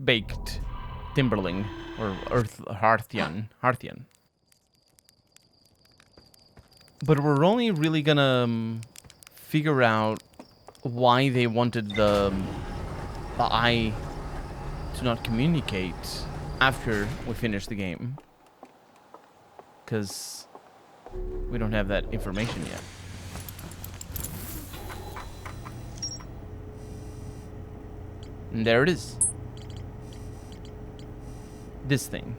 baked timberling or Hearthian. But we're only really gonna figure out why they wanted the eye to not communicate after we finish the game. Because we don't have that information yet. And there it is. This thing.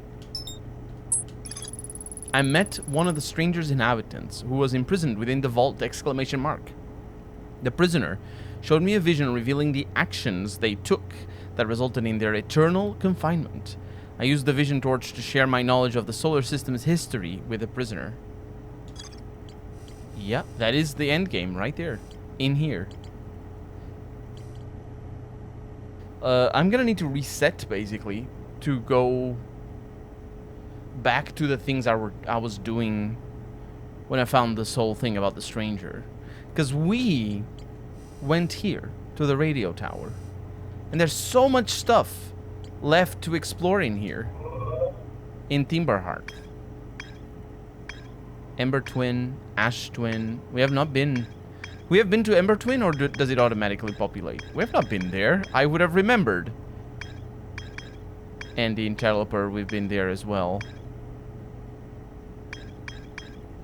I met one of the stranger's inhabitants who was imprisoned within the vault ! The prisoner showed me a vision revealing the actions they took that resulted in their eternal confinement. I used the vision torch to share my knowledge of the solar system's history with the prisoner. Yeah, that is the end game right there. In here. I'm gonna need to reset, basically, to go back to the things I was doing when I found this whole thing about the stranger. Because we went here to the radio tower. And there's so much stuff left to explore in here. In Timberhearth. Ember Twin, Ash Twin. We have not been... We have been to Ember Twin, or does it automatically populate? We have not been there. I would have remembered. And the Interloper, we've been there as well.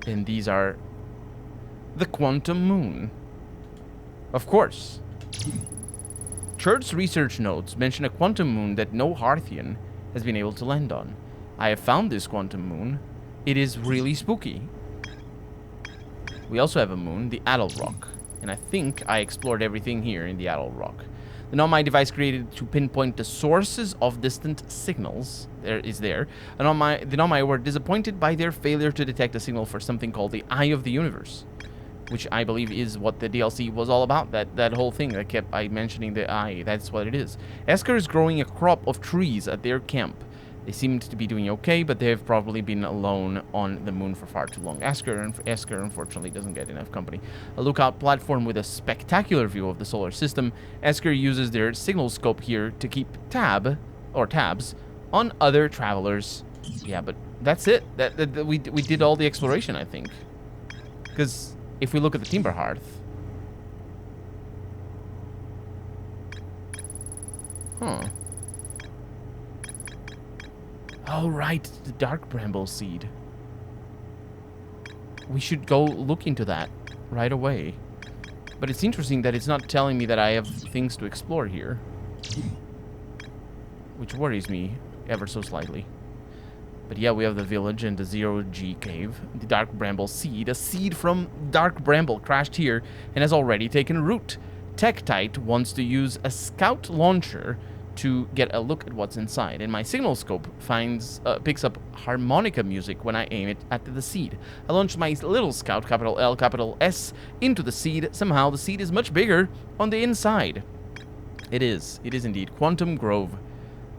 And these are the Quantum Moon. Of course. Church's research notes mention a quantum moon that no Hearthian has been able to land on. I have found this quantum moon. It is really spooky. We also have a moon, the Adel Rock. And I think I explored everything here in the Adel Rock. The Nomai device created to pinpoint the sources of distant signals is there. The Nomai were disappointed by their failure to detect a signal for something called the Eye of the Universe, which I believe is what the DLC was all about. That whole thing that kept mentioning the eye. That's what it is. Esker is growing a crop of trees at their camp. They seemed to be doing okay, but they have probably been alone on the moon for far too long. Esker, unfortunately, doesn't get enough company. A lookout platform with a spectacular view of the solar system. Esker uses their signal scope here to keep tabs on other travelers. Yeah, but that's it. We did all the exploration, I think. Because if we look at the Timberhearth... Huh. Oh, right, the Dark Bramble Seed. We should go look into that right away. But it's interesting that it's not telling me that I have things to explore here. Which worries me ever so slightly. But yeah, we have the village and the Zero-G cave. The Dark Bramble Seed. A seed from Dark Bramble crashed here and has already taken root. Tektite wants to use a scout launcher to get a look at what's inside, and my signal scope picks up harmonica music when I aim it at the seed. I launch my little scout, capital L, capital S, into the seed. Somehow the seed is much bigger on the inside. It is indeed. Quantum Grove.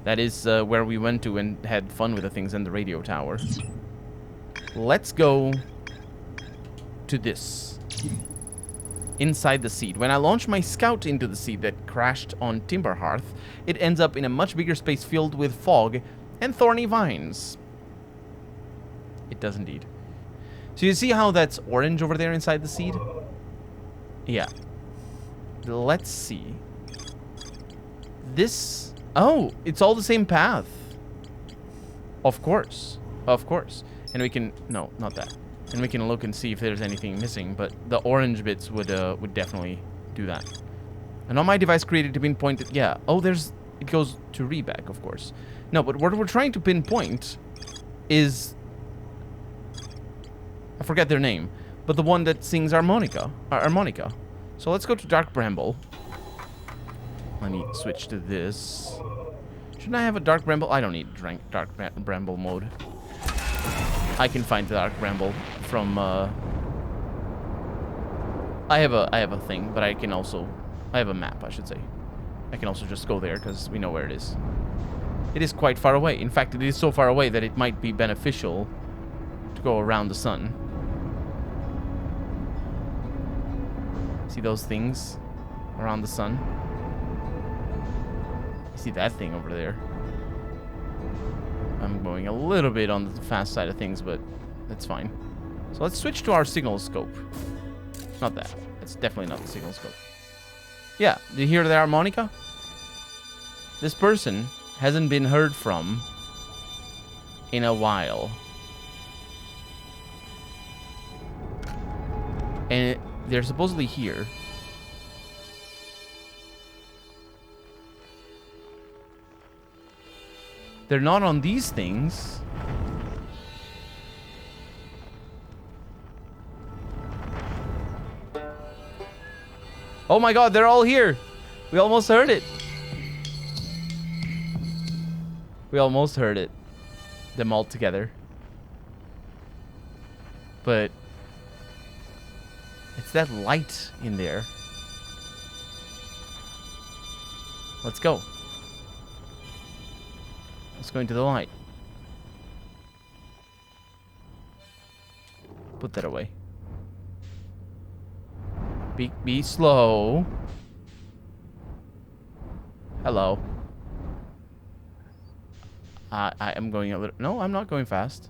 That is where we went to and had fun with the things in the radio tower. Let's go to this. Inside the seed. When I launch my scout into the seed that crashed on Timberhearth, it ends up in a much bigger space filled with fog and thorny vines. It does indeed. So you see how that's orange over there inside the seed? Yeah. Let's see. This... Oh, it's all the same path. Of course. Of course. And we can... No, not that. And we can look and see if there's anything missing, but the orange bits would definitely do that. And on my device created to pinpoint it, yeah. Oh, it goes to Reback, of course. No, but what we're trying to pinpoint is, I forget their name, but the one that sings harmonica. So let's go to Dark Bramble. Let me switch to this. Shouldn't I have a Dark Bramble? I don't need Dark Bramble mode. I can find the Dark Bramble from, I have a thing, but I have a map, I should say. I can also just go there, because we know where it is. It is quite far away. In fact, it is so far away that it might be beneficial to go around the sun. See those things around the sun? You see that thing over there? I'm going a little bit on the fast side of things, but that's fine. So let's switch to our signal scope. Not that. That's definitely not the signal scope. Yeah, do you hear the harmonica? This person hasn't been heard from in a while. And they're supposedly here. They're not on these things. Oh my god, they're all here. We almost heard it. We almost heard it. Them all together. But it's that light in there. Let's go. Let's go into the light. Put that away. Be slow. Hello. I am going a little... No, I'm not going fast.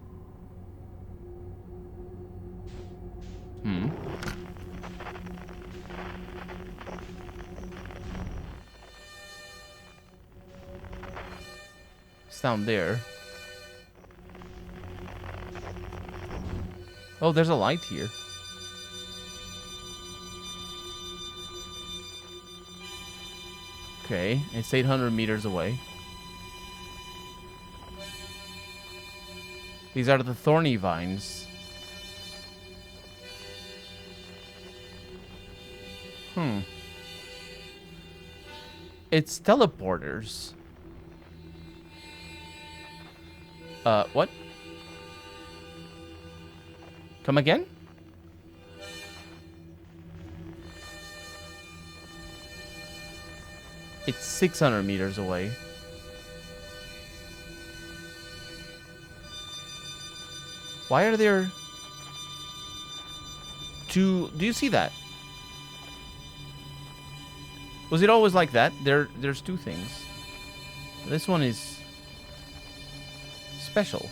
It's down there. Oh, there's a light here. Okay, it's 800 meters away. These are the thorny vines. It's teleporters. What? Come again? It's 600 meters away. Why are there two? Do you see that? Was it always like that? There's two things. This one is special.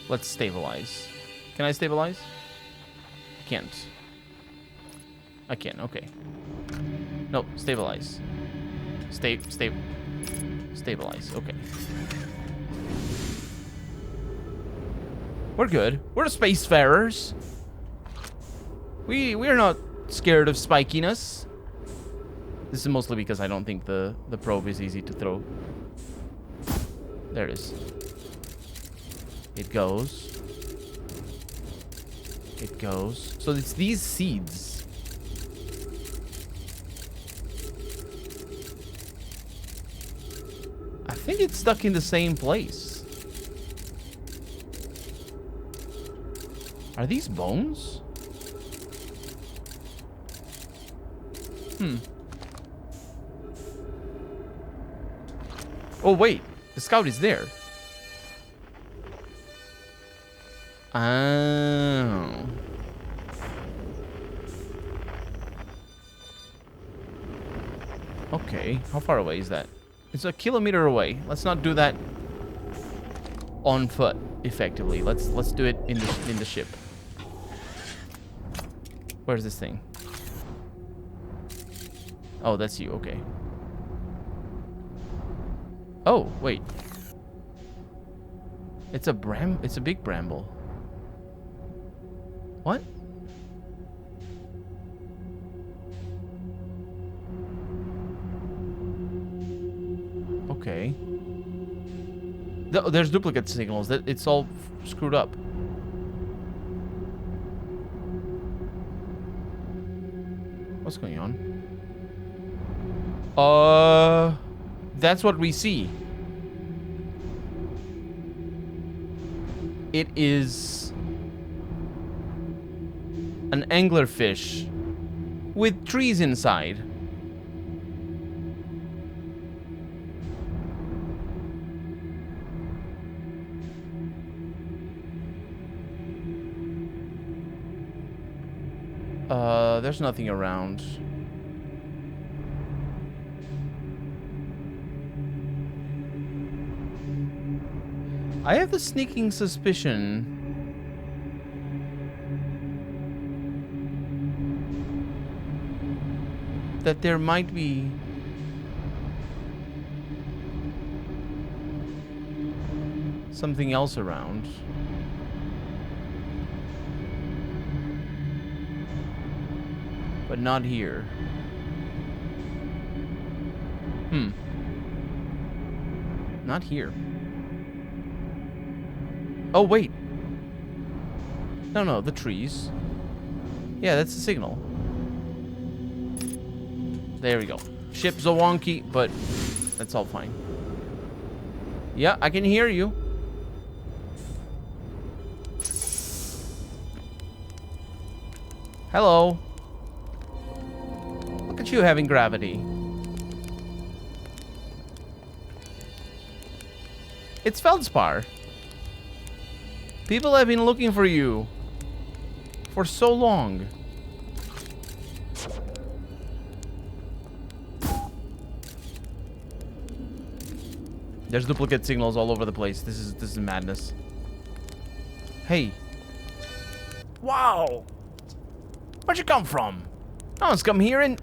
Let's stabilize. Can I stabilize? I can't. I can, okay. No, stabilize. Stabilize, okay. We're good. We're spacefarers. We're not scared of spikiness. This is mostly because I don't think the probe is easy to throw. There it is. It goes. It goes. So it's these seeds. I think it's stuck in the same place. Are these bones? Oh, wait. The scout is there. Oh. Okay. How far away is that? It's a kilometer away. Let's not do that on foot, effectively. Let's do it in the ship. Where's this thing? Oh, that's you. Okay. Oh, wait. It's a big bramble. What? Okay. There's duplicate signals. It's all screwed up. What's going on? That's what we see. It is an anglerfish with trees inside. There's nothing around. I have the sneaking suspicion that there might be something else around. But not here. Not here. Oh, wait. No, the trees. Yeah, that's the signal. There we go. Ship's a wonky, but that's all fine. Yeah, I can hear you. Hello. Look at you having gravity. It's Feldspar. People have been looking for you for so long. There's duplicate signals all over the place. This is madness. Hey. Wow. Where'd you come from? No one's come here in,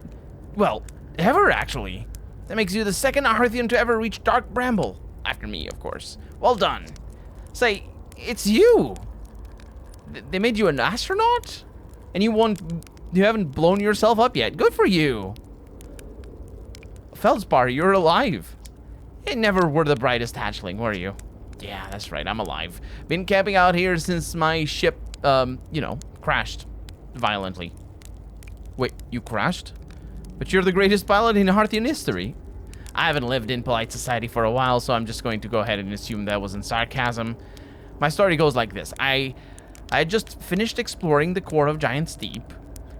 well, ever actually. That makes you the second Hearthian to ever reach Dark Bramble. After me, of course. Well done. Say, it's you. They made you an astronaut? And you haven't blown yourself up yet. Good for you. Feldspar, you're alive. You never were the brightest hatchling, were you? Yeah, that's right, I'm alive. Been camping out here since my ship, crashed violently. Wait, you crashed? But you're the greatest pilot in Hearthian history. I haven't lived in polite society for a while, so I'm just going to go ahead and assume that wasn't sarcasm. My story goes like this. I had just finished exploring the core of Giant's Deep,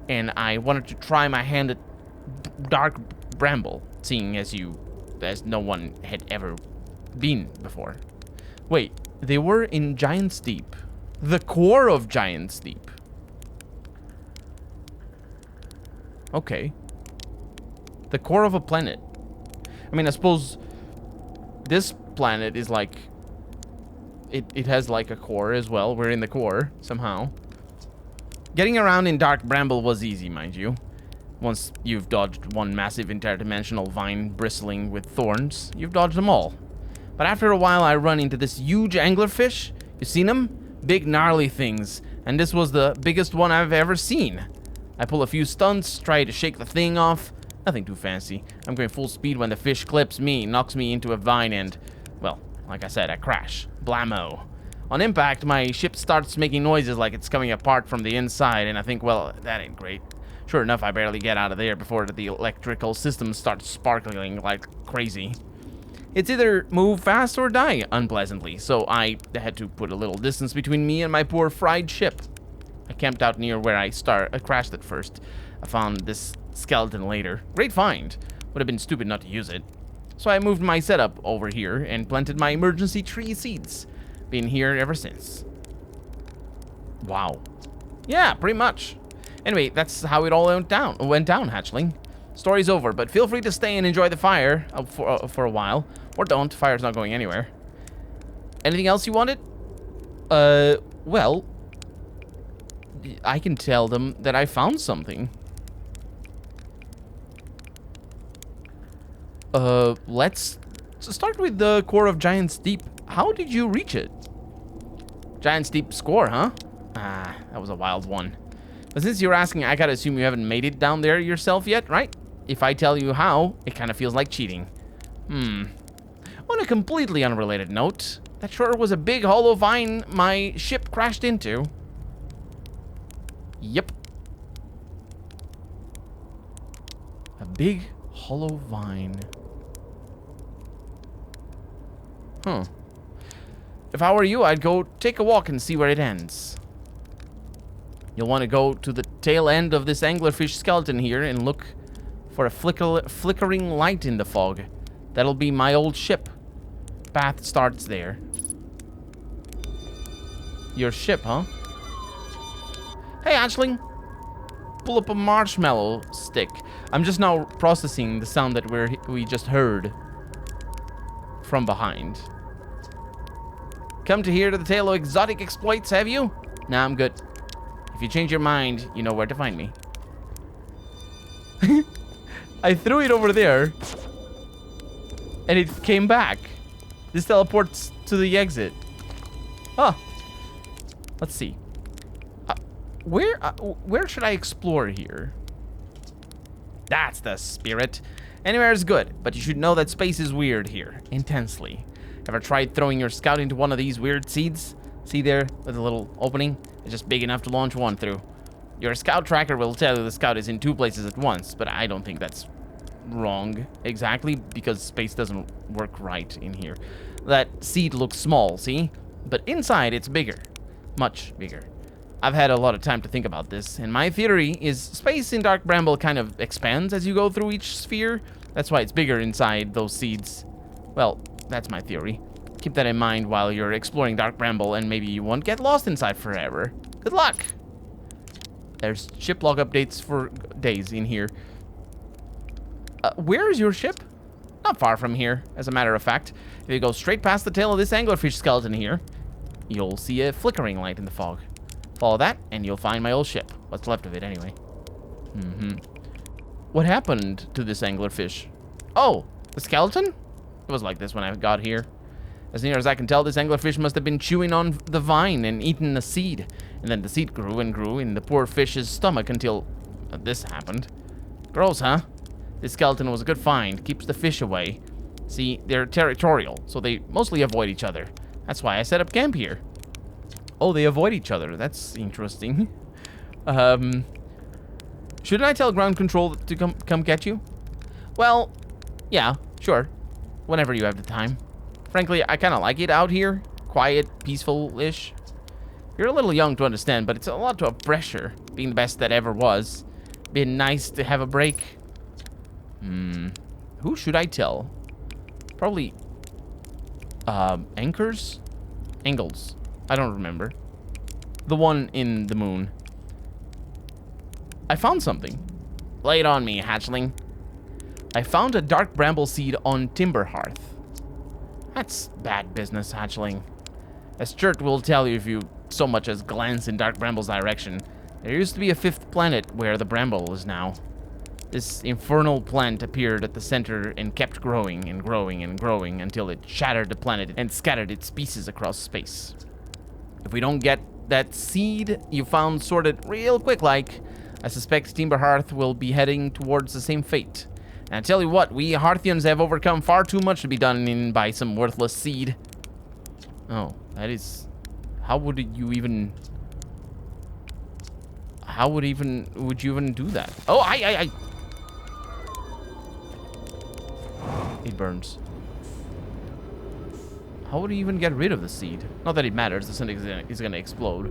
and I wanted to try my hand at Dark Bramble, seeing as no one had ever been before. Wait, they were in Giant's Deep. The core of Giant's Deep. Okay. The core of a planet. I mean, I suppose this planet is like... It has like a core as well. We're in the core, somehow. Getting around in Dark Bramble was easy, mind you. Once you've dodged one massive interdimensional vine bristling with thorns, you've dodged them all. But after a while, I run into this huge anglerfish. You seen them? Big gnarly things. And this was the biggest one I've ever seen. I pull a few stunts, try to shake the thing off. Nothing too fancy. I'm going full speed when the fish clips me, knocks me into a vine, and, well, like I said, I crash. Blammo. On impact, my ship starts making noises like it's coming apart from the inside, and I think, well, that ain't great. Sure enough, I barely get out of there before the electrical system starts sparkling like crazy. It's either move fast or die unpleasantly, so I had to put a little distance between me and my poor fried ship. I camped out near where I crashed at first. I found this skeleton later. Great find. Would have been stupid not to use it. So I moved my setup over here and planted my emergency tree seeds. Been here ever since. Wow. Yeah, pretty much. Anyway, that's how it all went down, hatchling. Story's over, but feel free to stay and enjoy the fire for a while. Or don't, fire's not going anywhere. Anything else you wanted? Well, I can tell them that I found something. Let's start with the core of Giant's Deep. How did you reach it? Giant's Deep score, huh? Ah, that was a wild one. But since you're asking, I gotta assume you haven't made it down there yourself yet, right? If I tell you how, it kind of feels like cheating. On a completely unrelated note, that sure was a big hollow vine my ship crashed into. Yep. A big hollow vine. Huh. If I were you, I'd go take a walk and see where it ends. You'll want to go to the tail end of this anglerfish skeleton here and look for a flickering light in the fog. That'll be my old ship. Path starts there. Your ship, huh? Hey, hatchling. Pull up a marshmallow stick. I'm just now processing the sound that we just heard from behind. come to hear the tale of exotic exploits, have you? Nah, I'm good. If you change your mind, you know where to find me. I threw it over there, and it came back. This teleports to the exit. Huh. Let's see. Where should I explore here? That's the spirit. Anywhere is good, but you should know that space is weird here. Intensely. Ever tried throwing your scout into one of these weird seeds? See there, with a little opening? It's just big enough to launch one through. Your scout tracker will tell you the scout is in 2 places at once, but I don't think that's wrong exactly, because space doesn't work right in here. That seed looks small, see? But inside, it's bigger. Much bigger. I've had a lot of time to think about this, and my theory is space in Dark Bramble kind of expands as you go through each sphere. That's why it's bigger inside those seeds. Well, that's my theory. Keep that in mind while you're exploring Dark Bramble, and maybe you won't get lost inside forever. Good luck! There's ship log updates for days in here. Where is your ship? Not far from here, as a matter of fact. If you go straight past the tail of this anglerfish skeleton here, you'll see a flickering light in the fog. Follow that, and you'll find my old ship. What's left of it, anyway. What happened to this anglerfish? Oh, the skeleton? It was like this when I got here. As near as I can tell, this anglerfish must have been chewing on the vine and eaten a seed. And then the seed grew and grew in the poor fish's stomach until this happened. Gross, huh? This skeleton was a good find. Keeps the fish away. See, they're territorial, so they mostly avoid each other. That's why I set up camp here. Oh, they avoid each other. That's interesting. Shouldn't I tell ground control to come get you? Well, yeah, sure. Whenever you have the time. Frankly, I kind of like it out here. Quiet, peaceful-ish. You're a little young to understand, but it's a lot of pressure. Being the best that ever was. Been nice to have a break. Who should I tell? Probably, Anchors? Angles. I don't remember. The one in the moon. I found something. Lay it on me, hatchling. I found a dark bramble seed on Timber Hearth. That's bad business, hatchling. As Chert will tell you if you so much as glance in Dark Bramble's direction, there used to be a 5th planet where the bramble is now. This infernal plant appeared at the center and kept growing and growing and growing until it shattered the planet and scattered its pieces across space. If we don't get that seed you found sorted real quick like, I suspect Timber Hearth will be heading towards the same fate. And I tell you what, we Hearthians have overcome far too much to be done in by some worthless seed. Oh, that is... How would you even do that? Oh, I... It burns. How would you even get rid of the seed? Not that it matters, the seed is gonna explode.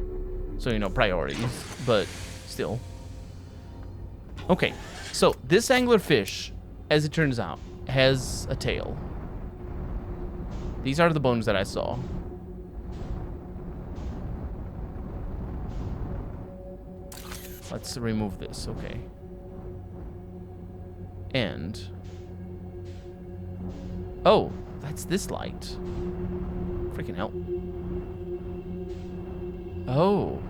So, you know, priorities, but still. Okay, so this anglerfish, as it turns out, has a tail. These are the bones that I saw. Let's remove this, okay. And... Oh, that's this light. Freaking hell. Oh.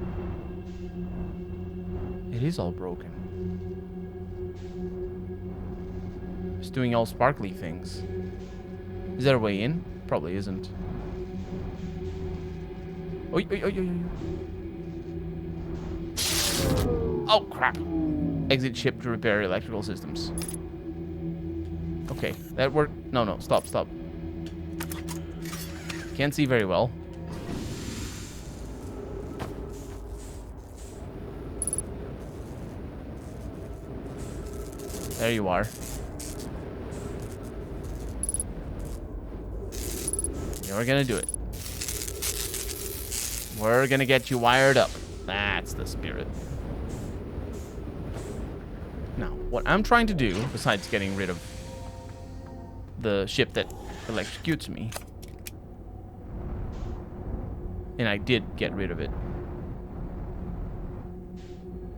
It is all broken. It's doing all sparkly things. Is there a way in? Probably isn't. Oi, oi, oi, oi, oi. Oh, crap. Exit ship to repair electrical systems. Okay, that worked. No, no, stop, stop. Can't see very well. There you are. You're gonna do it. We're gonna get you wired up. That's the spirit. Now, what I'm trying to do, besides getting rid of the ship that electrocutes me, and I did get rid of it,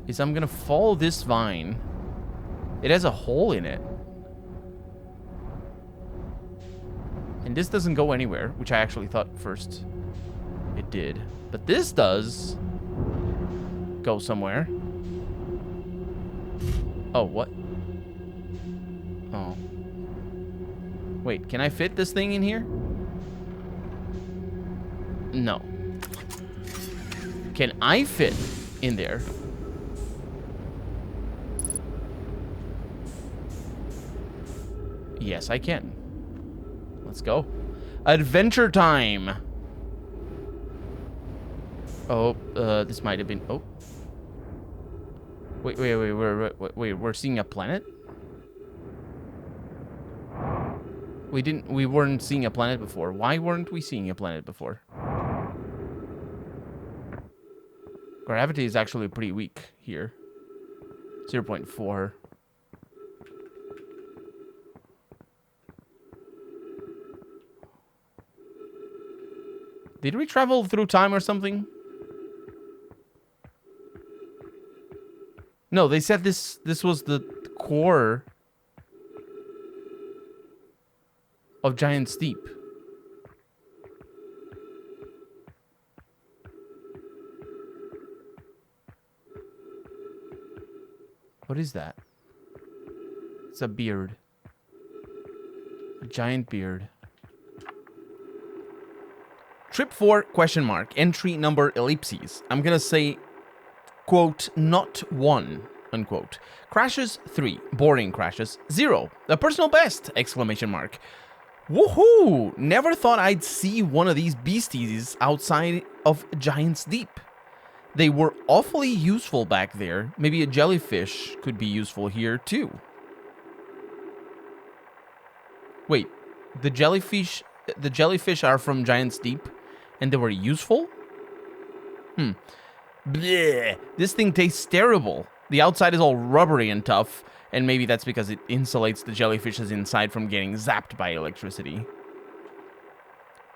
is I'm gonna follow this vine. It has a hole in it. And this doesn't go anywhere, which I actually thought first. it did. But this does go somewhere. Oh, what? Oh. Wait, can I fit this thing in here? No. Can I fit in there? Yes, I can. Let's go. Adventure time. Oh, this might have been... Oh. Wait, we're seeing a planet? We weren't seeing a planet before. Why weren't we seeing a planet before? Gravity is actually pretty weak here. 0.4. Did we travel through time or something? No, they said this was the core of Giant's Deep. What is that? It's a beard. A giant beard. Trip 4, question mark. Entry number ellipses. I'm gonna say, quote, not 1, unquote. Crashes 3. Boring crashes 0. A personal best! Exclamation mark. Woohoo! Never thought I'd see one of these beasties outside of Giant's Deep. They were awfully useful back there. Maybe a jellyfish could be useful here too. Wait, the jellyfish are from Giant's Deep and they were useful? Bleh. This thing tastes terrible. The outside is all rubbery and tough, and maybe that's because it insulates the jellyfishes inside from getting zapped by electricity.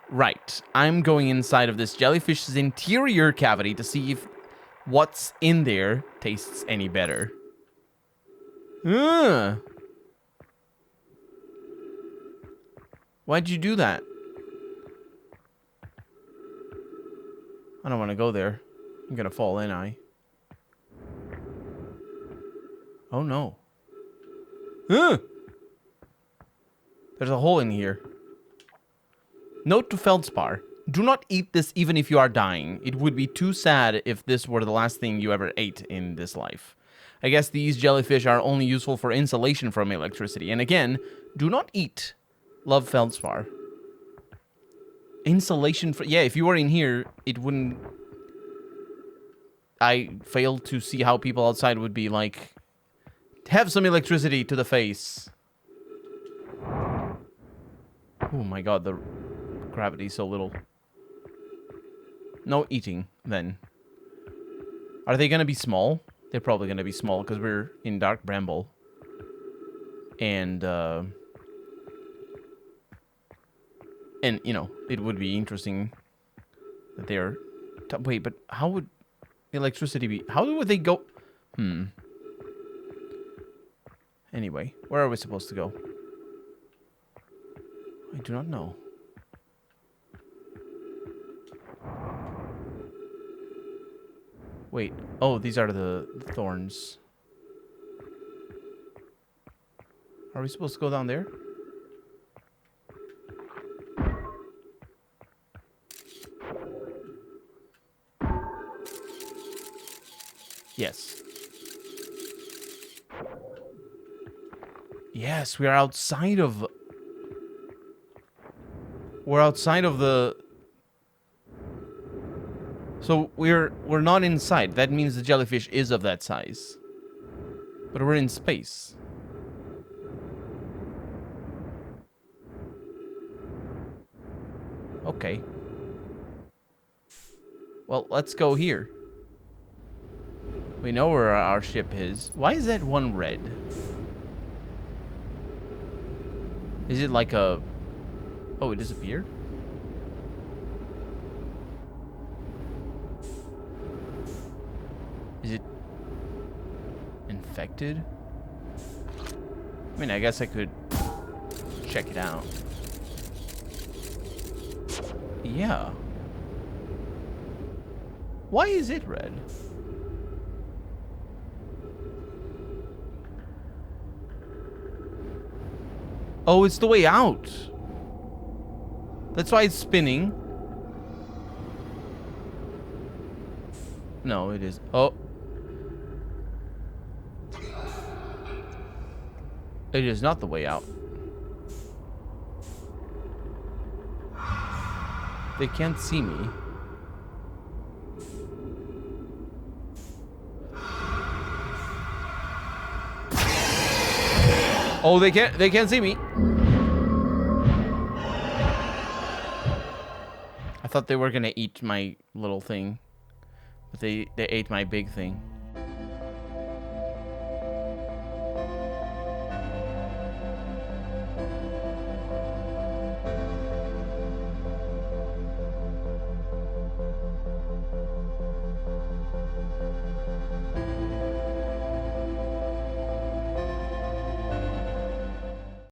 Right, I'm going inside of this jellyfish's interior cavity to see if what's in there tastes any better. Why'd you do that? I don't want to go there. I'm gonna fall, ain't I? Oh no. There's a hole in here. Note to Feldspar. Do not eat this even if you are dying. It would be too sad if this were the last thing you ever ate in this life. I guess these jellyfish are only useful for insulation from electricity. And again, do not eat. Love, Feldspar. Insulation for... Yeah, if you were in here, it wouldn't... I failed to see how people outside would be like... Have some electricity to the face. Oh my god, the gravity is so little. No eating, then. Are they gonna be small? They're probably gonna be small, because we're in Dark Bramble. And, you know, it would be interesting that they're... Wait, but how would electricity be... How would they go... Anyway, where are we supposed to go? I do not know. Wait. Oh, these are the thorns. Are we supposed to go down there? Yes. Yes, we are outside of... We're outside of the... So we're not inside. That means the jellyfish is of that size. But we're in space. Okay. Well, let's go here. We know where our ship is. Why is that one red? Is it like a... Oh, it disappeared? Is it infected? I mean, I guess I could check it out. Yeah. Why is it red? Oh, it's the way out. That's why it's spinning. No, it is. Oh. It is not the way out. They can't see me. Oh, they can't see me. I thought they were gonna eat my little thing. But they ate my big thing.